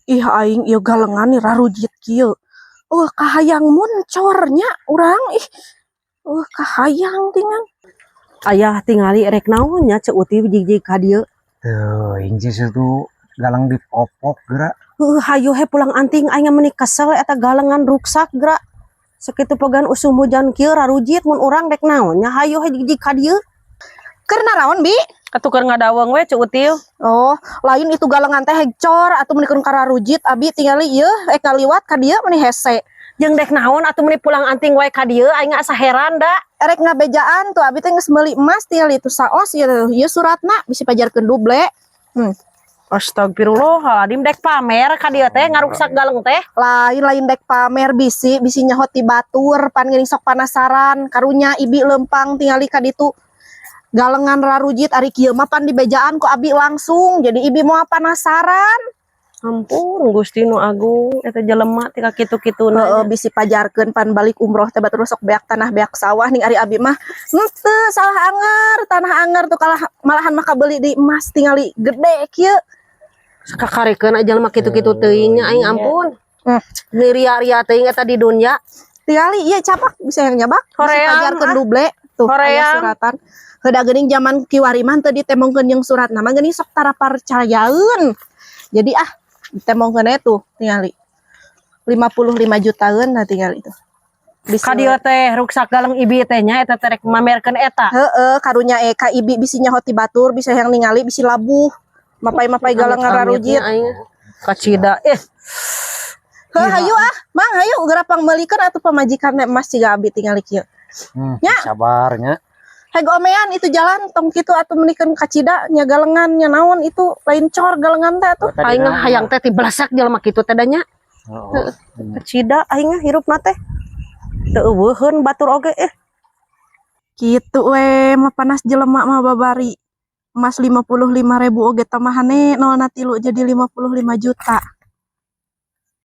Ih aing ieu galengan nih rarujit kieu. Kahayang muncornya urang ih. Kahayang tingan. Ayah tingali rek naonnya cek uti jig-jig ka dieu. Inci itu galang di popok gerak. Hayu he pulang anting aing meni kesel eta galengan ruksak gerak. Sakitu pegan usum hujan kieu rarujit mun urang rek naonnya hayu he jig-jig ka dieu. Keur naraon bi? Atukeun ngadaweng we cek uti. Lain itu galengan teh hecor atuh meni keur kararujit abi tingali ieu ngaliwat ka dieu meni hese. Jeung dek naon atuh meni pulang anting wae ka dieu aing asa heran da. Erek ngabejaan tuh abi teh geus meuli emas tingali itu saos ieu suratna bisi pajarkeun duble. Astagfirullahaladzim dek pamer ka dieu teh ngaruksak galeng teh. Lain dek pamer bisi nyaho ti batur pan geuning sok panasaran karunya ibi lempang tingali ka ditu galengan rarujit ari kieu mah pan dibejaan ku abi langsung jadi ibi moal panasaran. Ampun Gusti nu Agung eta jelema tika kitu-kituna. Bisi pajarkeun pan balik umroh teh batur sok beak tanah beak sawah ning ari abi mah henteu salah anger tanah anger tuh kalah malahan mah kabeli di emas tingali gede kieu. Sakakarikeun aja mah kitu-kitu teuing nya aing ampun. Niria-ria teuing eta di dunya. Tingali ieu capak bisa yang nyabak Horeang, pajarkeun duble tuh aya suratan. Heuda geuning zaman kiwari mah teu ditemongkeun jeung suratna mah geuning sok tara parcayaeun. Jadi ditemongkeun tuh tingali 55 jutaan nah tingali itu. Ka dieu teh ruksak galeng ibi teh nya eta teh rek mamerkeun eta. Karunya ka ibi bisi nyaho ti batur bisa yang ningali bisi labuh. Mapai-mapai galengan rarujit. Kacida Hayu Mang hayu gerapang meulikeun atuh pamajikan emas ciga abi tingali kieu. Sabarnya. Hegomean itu jalan tong kitu atuh menikeun kacida nya galengan nya naon itu lain cor galengan teh atuh. Aing hayang teh ti belasak jelema kitu teh da nya. Kacida aing hirupna teh teu eueuheun batur oge Kitu we mah panas jelema mah babari. Emas 55.000 oge tamahane 0 na 3 jadi 55 juta.